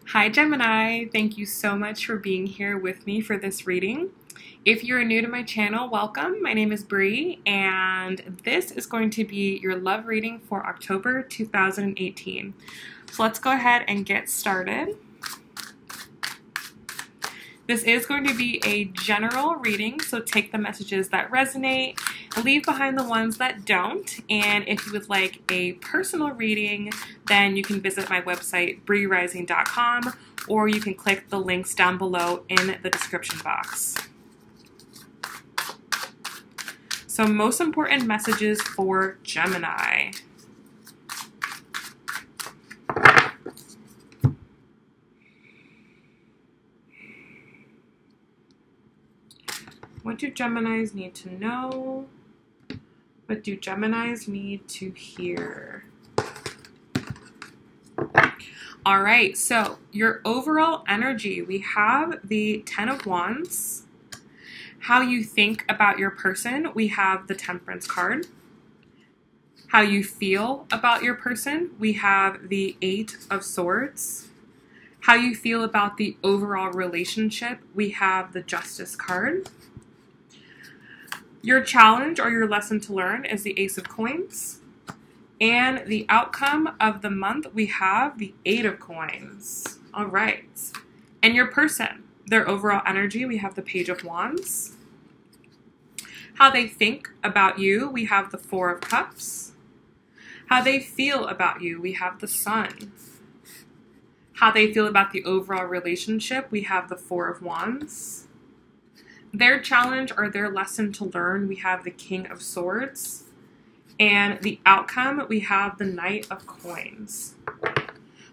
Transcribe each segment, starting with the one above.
Hi Gemini, thank you so much for being here with me for this reading. If you're new to my channel, welcome. My name is Bri, and this is going to be your love reading for October 2018. So let's go ahead and get started. This is going to be a general reading, so take the messages that resonate, leave behind the ones that don't, and if you would like a personal reading, then you can visit my website, brirising.com, or you can click the links down below in the description box. So most important messages for Gemini. What do Geminis need to know? What do Geminis need to hear? All right, so your overall energy, we have the Ten of Wands. How you think about your person, we have the Temperance card. How you feel about your person, we have the Eight of Swords. How you feel about the overall relationship, we have the Justice card. Your challenge or your lesson to learn is the Ace of Coins. And the outcome of the month, we have the Eight of Coins. All right. And your person, their overall energy, we have the Page of Wands. How they think about you, we have the Four of Cups. How they feel about you, we have the Sun. How they feel about the overall relationship, we have the Four of Wands. Their challenge or their lesson to learn, we have the King of Swords. And the outcome, we have the Knight of Coins.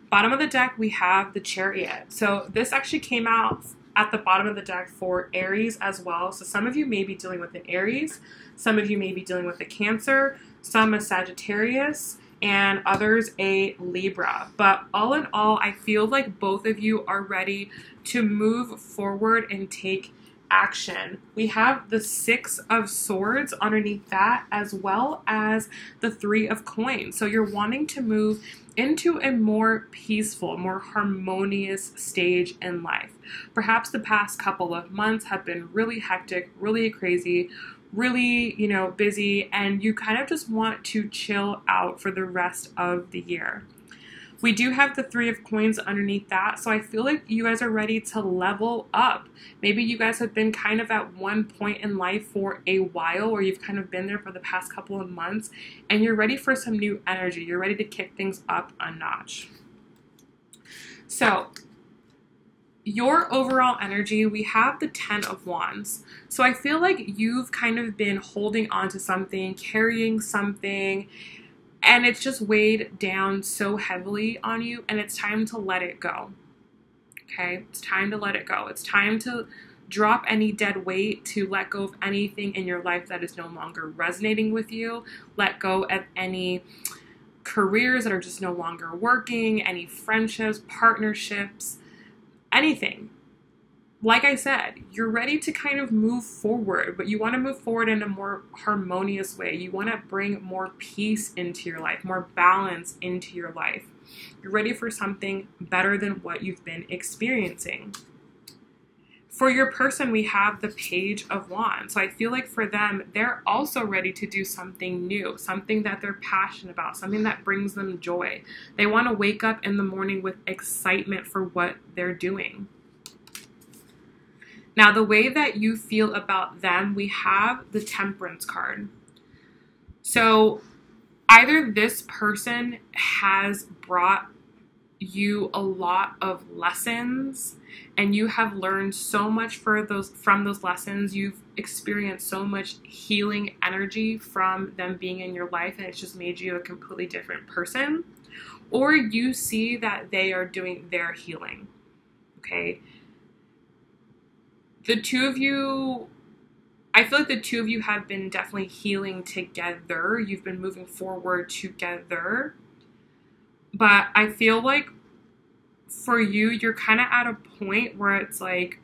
Bottom of the deck, we have the Chariot. So this actually came out at the bottom of the deck for Aries as well. So some of you may be dealing with an Aries, some of you may be dealing with a Cancer, some a Sagittarius, and others a Libra. But all in all, I feel like both of you are ready to move forward and take action. We have the Six of Swords underneath that, as well as the Three of Coins. So you're wanting to move into a more peaceful, more harmonious stage in life. Perhaps the past couple of months have been really hectic, really crazy, really, busy, and you kind of just want to chill out for the rest of the year. We do have the Three of Coins underneath that, so I feel like you guys are ready to level up. Maybe you guys have been kind of at one point in life for a while, or you've kind of been there for the past couple of months, and you're ready for some new energy. You're ready to kick things up a notch. So your overall energy, we have the Ten of Wands. So I feel like you've kind of been holding on to something, carrying something, and it's just weighed down so heavily on you, and it's time to let it go. Okay? It's time to let it go. It's time to drop any dead weight, to let go of anything in your life that is no longer resonating with you. Let go of any careers that are just no longer working, any friendships, partnerships, anything. Like I said, you're ready to kind of move forward, but you want to move forward in a more harmonious way. You want to bring more peace into your life, more balance into your life. You're ready for something better than what you've been experiencing. For your person, we have the Page of Wands. So I feel like for them, they're also ready to do something new, something that they're passionate about, something that brings them joy. They want to wake up in the morning with excitement for what they're doing. Now, the way that you feel about them, we have the Temperance card. So either this person has brought you a lot of lessons and you have learned so much from those lessons. You've experienced so much healing energy from them being in your life, and it's just made you a completely different person. Or you see that they are doing their healing, okay? The two of you, I feel like the two of you have been definitely healing together. You've been moving forward together. But I feel like for you, you're kind of at a point where it's like,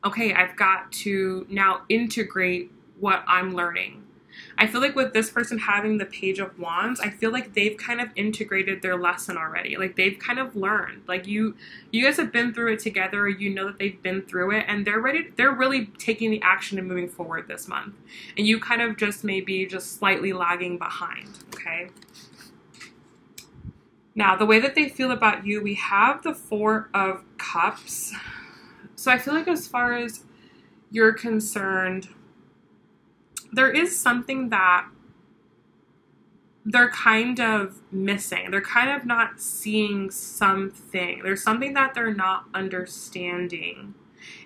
okay, I've got to now integrate what I'm learning. I feel like with this person having the Page of Wands, I feel like they've kind of integrated their lesson already. Like they've kind of learned. Like you guys have been through it together. You know that they've been through it, and they're ready. They're really taking the action and moving forward this month. And you kind of just maybe just slightly lagging behind. Okay. Now, the way that they feel about you, we have the Four of Cups. So I feel like as far as you're concerned, there is something that they're kind of missing. They're kind of not seeing something. There's something that they're not understanding.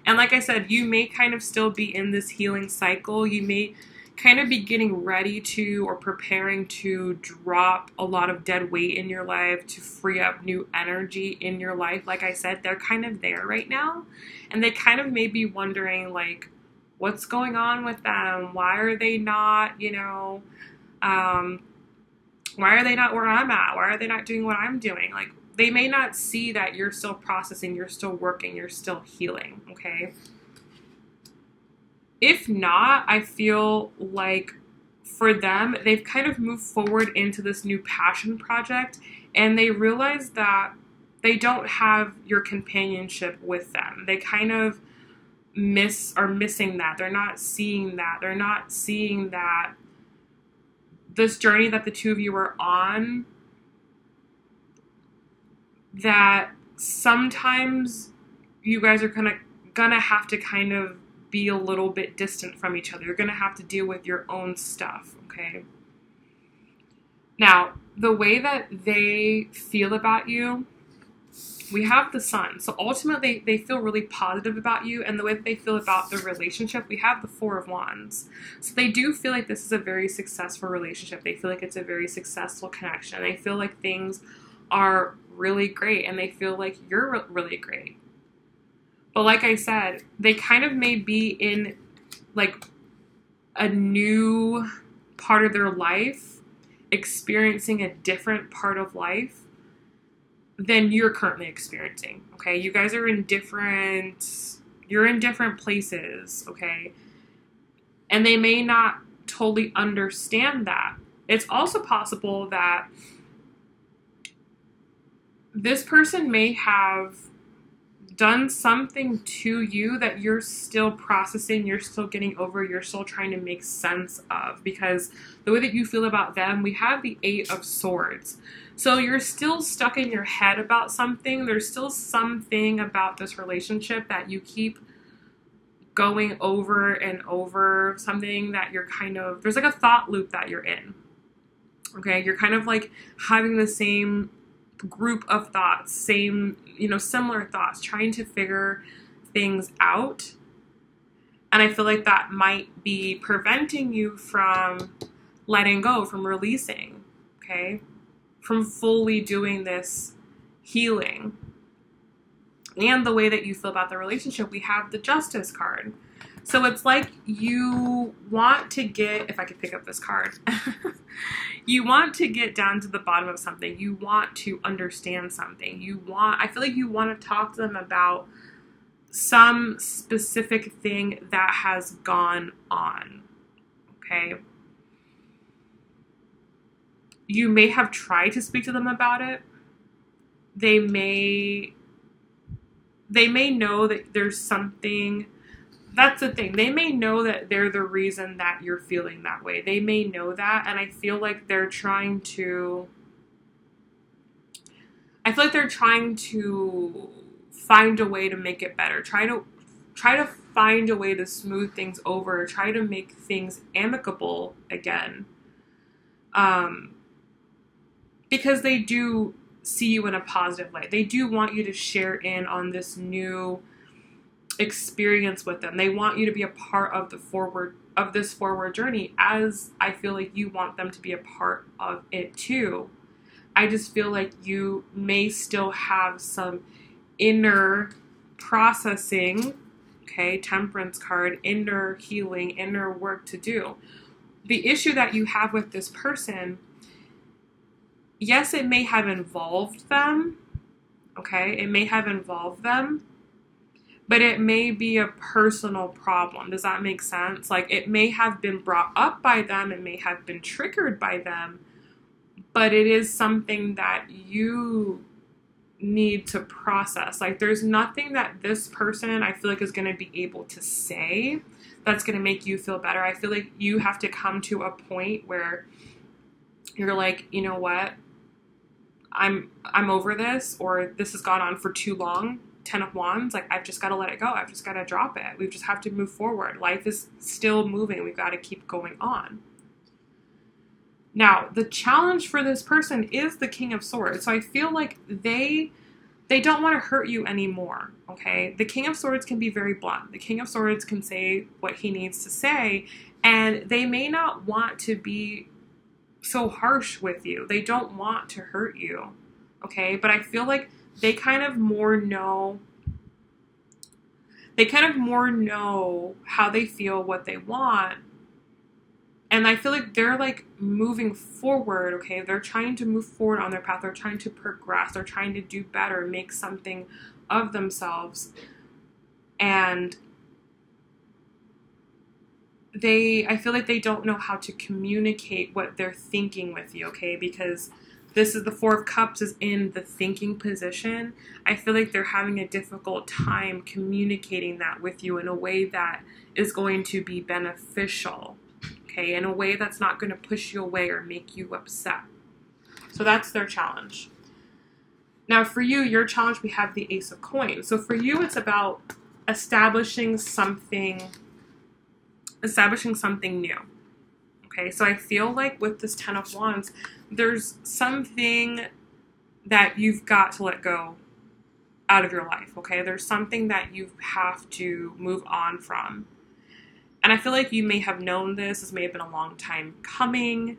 And like I said, you may kind of still be in this healing cycle. You may kind of be getting ready to or preparing to drop a lot of dead weight in your life to free up new energy in your life. Like I said, they're kind of there right now. And they kind of may be wondering, like, what's going on with them? Why are they not, you know, why are they not where I'm at? Why are they not doing what I'm doing? Like, they may not see that you're still processing, you're still working, you're still healing, okay? If not, I feel like for them, they've kind of moved forward into this new passion project, and they realize that they don't have your companionship with them. They kind of are missing that. They're not seeing that. They're not seeing that this journey that the two of you are on, that sometimes you guys are gonna have to kind of be a little bit distant from each other. You're gonna have to deal with your own stuff, okay? Now, the way that they feel about you, we have the Sun. So ultimately, they feel really positive about you, and the way that they feel about the relationship, we have the Four of Wands. So they do feel like this is a very successful relationship. They feel like it's a very successful connection. They feel like things are really great, and they feel like you're really great. But like I said, they kind of may be in like a new part of their life, experiencing a different part of life than you're currently experiencing, okay? You guys are you're in different places, okay? And they may not totally understand that. It's also possible that this person may have done something to you that you're still processing, you're still getting over, you're still trying to make sense of, because the way that you feel about them, we have the Eight of Swords. So you're still stuck in your head about something. There's still something about this relationship that you keep going over and over, something that you're kind of, there's like a thought loop that you're in, okay? You're kind of like having the same group of thoughts, same, you know, similar thoughts, trying to figure things out. And I feel like that might be preventing you from letting go, from releasing, okay? From fully doing this healing. And the way that you feel about the relationship, we have the Justice card. So it's like you want to get, if I could pick up this card, you want to get down to the bottom of something. You want to understand something. I feel like you want to talk to them about some specific thing that has gone on, okay? You may have tried to speak to them about it. They may know that there's something. That's the thing. They may know that they're the reason that you're feeling that way. They may know that, and I feel like they're trying to find a way to make it better. Try to find a way to smooth things over. Try to make things amicable again. Because they do see you in a positive light. They do want you to share in on this new experience with them. They want you to be a part of this forward journey, as I feel like you want them to be a part of it too. I just feel like you may still have some inner processing, okay, Temperance card, inner healing, inner work to do. The issue that you have with this person, yes, it may have involved them, okay, it may have involved them, but it may be a personal problem. Does that make sense? Like, it may have been brought up by them, it may have been triggered by them, but it is something that you need to process. Like, there's nothing that this person, I feel like, is going to be able to say that's going to make you feel better. I feel like you have to come to a point where you're like, you know what? I'm over this, or this has gone on for too long. 10 of Wands, like, I've just got to let it go. I've just got to drop it. We just have to move forward. Life is still moving. We've got to keep going on. Now, the challenge for this person is the King of Swords. So I feel like they don't want to hurt you anymore, okay? The King of Swords can be very blunt. The King of Swords can say what he needs to say, and they may not want to be so harsh with you. They don't want to hurt you, okay? But I feel like they kind of more know how they feel, what they want. And I feel like they're like moving forward, okay? They're trying to move forward on their path. They're trying to progress. They're trying to do better, make something of themselves. And I feel like they don't know how to communicate what they're thinking with you, okay? Because this is the Four of Cups is in the thinking position. I feel like they're having a difficult time communicating that with you in a way that is going to be beneficial, okay? In a way that's not going to push you away or make you upset. So that's their challenge. Now for you, your challenge, we have the Ace of Coins. So for you, it's about establishing something new. Okay, so I feel like with this 10 of Wands, there's something that you've got to let go out of your life, okay? There's something that you have to move on from. And I feel like you may have known this may have been a long time coming.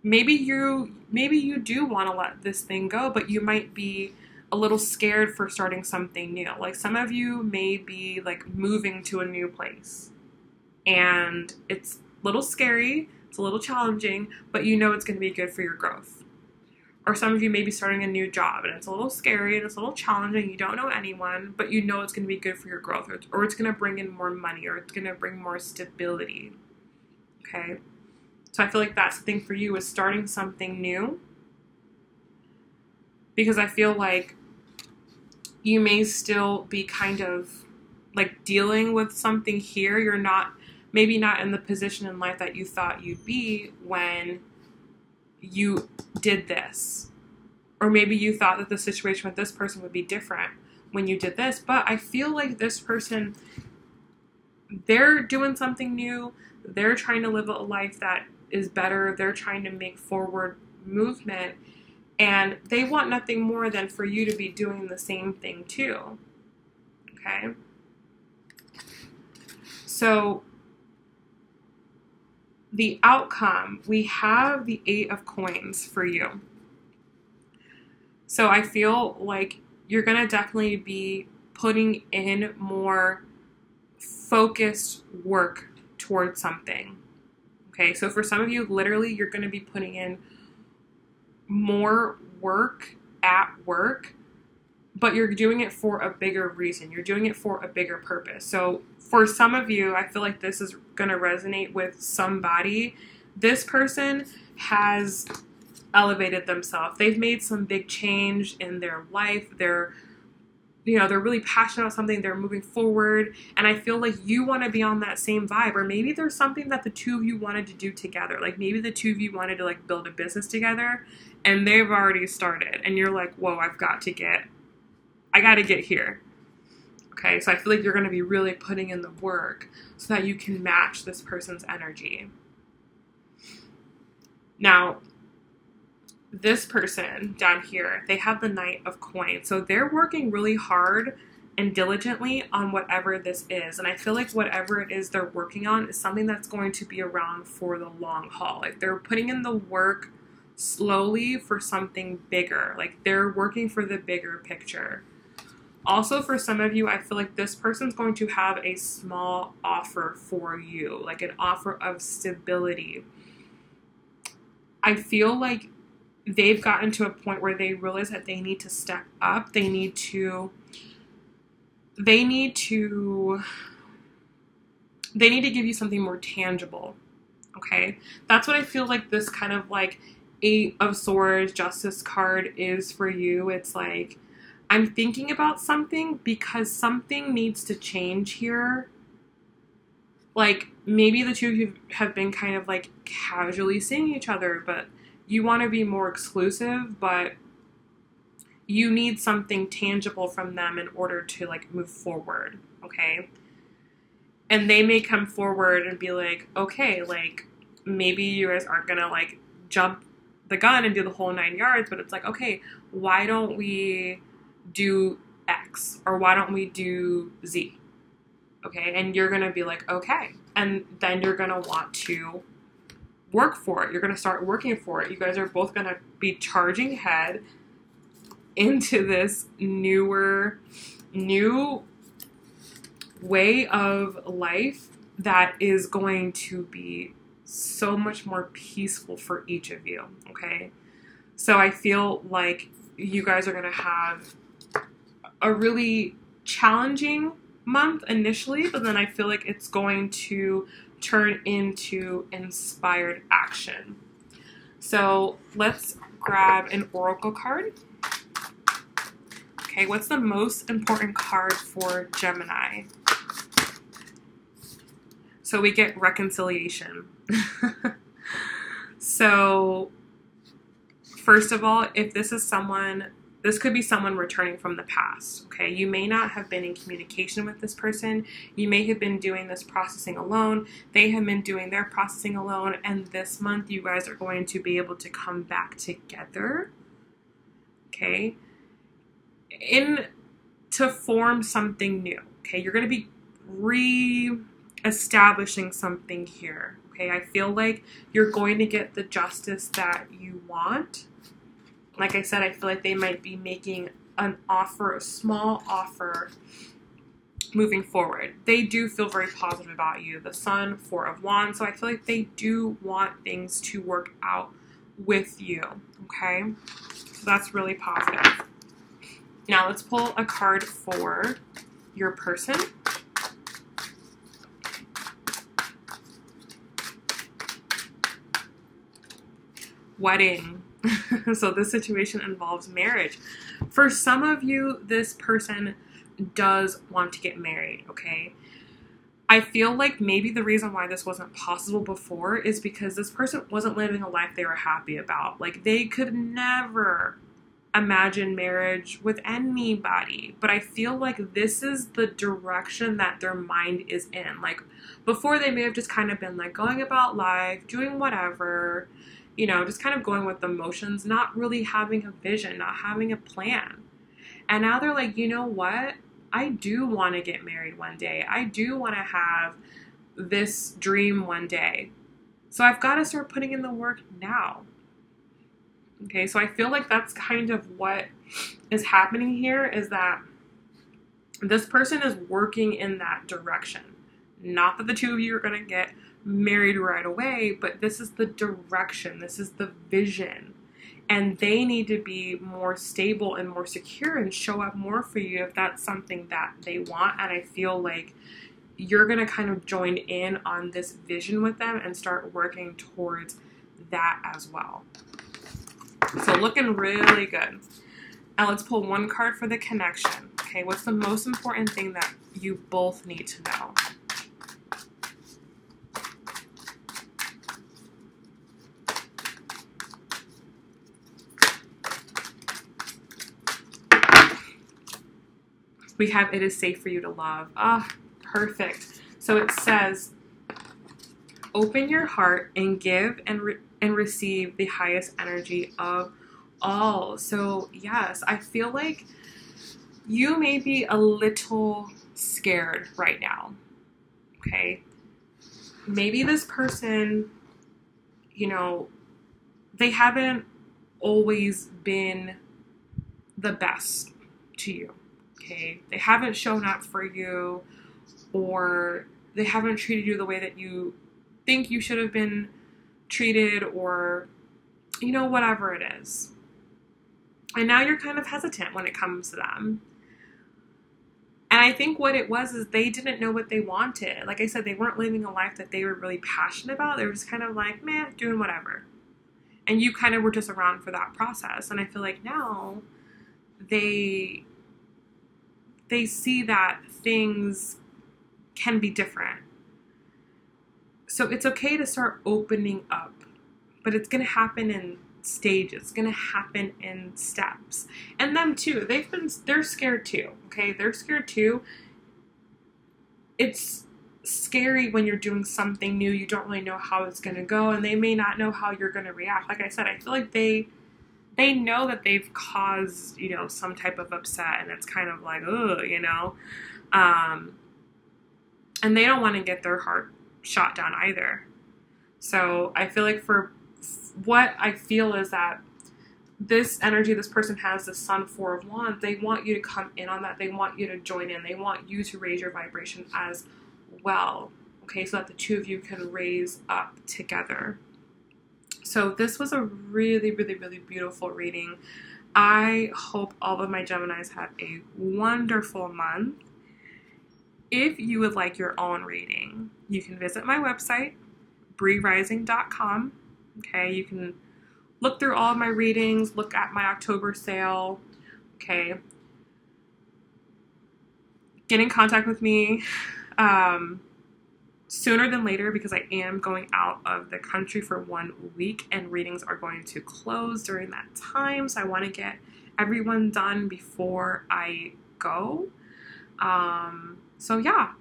Maybe you do want to let this thing go, but you might be a little scared for starting something new. Like, some of you may be like moving to a new place, and it's a little scary, it's a little challenging, but you know it's going to be good for your growth. Or some of you may be starting a new job, and it's a little scary and it's a little challenging. You don't know anyone, but you know it's going to be good for your growth, or it's going to bring in more money, or it's going to bring more stability. Okay? So I feel like that's the thing for you, is starting something new. Because I feel like you may still be kind of like dealing with something here. You're maybe not in the position in life that you thought you'd be when you did this. Or maybe you thought that the situation with this person would be different when you did this. But I feel like this person, they're doing something new. They're trying to live a life that is better. They're trying to make forward movement. And they want nothing more than for you to be doing the same thing too. Okay? So the outcome, we have the 8 of Coins for you. So I feel like you're going to definitely be putting in more focused work towards something. Okay, so for some of you, literally, you're going to be putting in more work at work, but you're doing it for a bigger reason. You're doing it for a bigger purpose. So for some of you, I feel like this is going to resonate with somebody. This person has elevated themselves. They've made some big change in their life. They're really passionate about something. They're moving forward. And I feel like you want to be on that same vibe. Or maybe there's something that the two of you wanted to do together. Like, maybe the two of you wanted to like build a business together, and they've already started. And you're like, whoa, I got to get here. Okay, so I feel like you're going to be really putting in the work so that you can match this person's energy. Now, this person down here, they have the Knight of Coins. So they're working really hard and diligently on whatever this is. And I feel like whatever it is they're working on is something that's going to be around for the long haul. Like, they're putting in the work slowly for something bigger. Like, they're working for the bigger picture. Also, for some of you, I feel like this person's going to have a small offer for you, like an offer of stability. I feel like they've gotten to a point where they realize that they need to step up. They need to they need to give you something more tangible. Okay, that's what I feel like this kind of like Eight of Swords Justice card is for you. It's like, I'm thinking about something because something needs to change here. Like, maybe the two of you have been kind of like casually seeing each other, but you want to be more exclusive, but you need something tangible from them in order to like move forward. Okay. And they may come forward and be like, okay, like, maybe you guys aren't going to, like, jump the gun and do the whole 9 yards, but it's like, okay, why don't we do X? Or why don't we do Z? Okay, and you're going to be like, okay. And then you're going to want to work for it. You're going to start working for it. You guys are both going to be charging ahead into this new way of life that is going to be so much more peaceful for each of you, okay? So I feel like you guys are going to have a really challenging month initially, but then I feel like it's going to turn into inspired action. So let's grab an oracle card. Okay, what's the most important card for Gemini? So we get reconciliation. So first of all, if this is someone, this could be someone returning from the past, okay? You may not have been in communication with this person. You may have been doing this processing alone. They have been doing their processing alone. And this month, you guys are going to be able to come back together, okay? To form something new, okay? You're going to be establishing something here, okay? I feel like you're going to get the justice that you want. Like I said, I feel like they might be making an offer, a small offer, moving forward. They do feel very positive about you. The Sun, Four of Wands. So I feel like they do want things to work out with you, okay? So that's really positive. Now let's pull a card for your person. Wedding. So this situation involves marriage. For some of you, this person does want to get married, okay? I feel like maybe the reason why this wasn't possible before is because this person wasn't living a life they were happy about. Like, they could never imagine marriage with anybody. But I feel like this is the direction that their mind is in. Like, before they may have just kind of been like going about life, doing whatever, you know, just kind of going with the motions, not really having a vision, not having a plan. And now they're like, you know what? I do want to get married one day. I do want to have this dream one day. So I've got to start putting in the work now. Okay, so I feel like that's kind of what is happening here, is that this person is working in that direction. Not that the two of you are going to get married right away, but this is the direction. This is the vision. And they need to be more stable and more secure and show up more for you if that's something that they want. And I feel like you're going to kind of join in on this vision with them and start working towards that as well. So looking really good. Now let's pull one card for the connection. Okay, what's the most important thing that you both need to know? We have, it is safe for you to love. Ah, perfect. So it says, open your heart and give and receive the highest energy of all. So yes, I feel like you may be a little scared right now. Okay. Maybe this person, you know, they haven't always been the best to you. Okay, they haven't shown up for you, or they haven't treated you the way that you think you should have been treated, or, you know, whatever it is. And now you're kind of hesitant when it comes to them. And And I think what it was is they didn't know what they wanted. Like I said, they weren't living a life that they were really passionate about. They were just kind of like, meh, doing whatever. And you kind of were just around for that process. And I feel like now they see that things can be different. So it's okay to start opening up, but it's going to happen in stages. It's going to happen in steps. And them too. They're scared too. Okay. They're scared too. It's scary when you're doing something new. You don't really know how it's going to go, and they may not know how you're going to react. Like I said, I feel like they know that they've caused, you know, some type of upset, and it's kind of like, ugh, you know, and they don't want to get their heart shot down either. So I feel like for what I feel is that this energy this person has, the Sun, Four of Wands, they want you to come in on that. They want you to join in. They want you to raise your vibration as well. Okay, so that the two of you can raise up together. So this was a really, really, really beautiful reading. I hope all of my Geminis have a wonderful month. If you would like your own reading, you can visit my website, brirising.com. Okay, you can look through all of my readings, look at my October sale. Okay, get in contact with me sooner than later, because I am going out of the country for 1 week and readings are going to close during that time. So I want to get everyone done before I go. So yeah,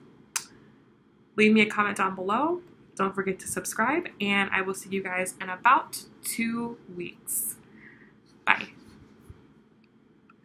leave me a comment down below. Don't forget to subscribe, and I will see you guys in about 2 weeks. Bye.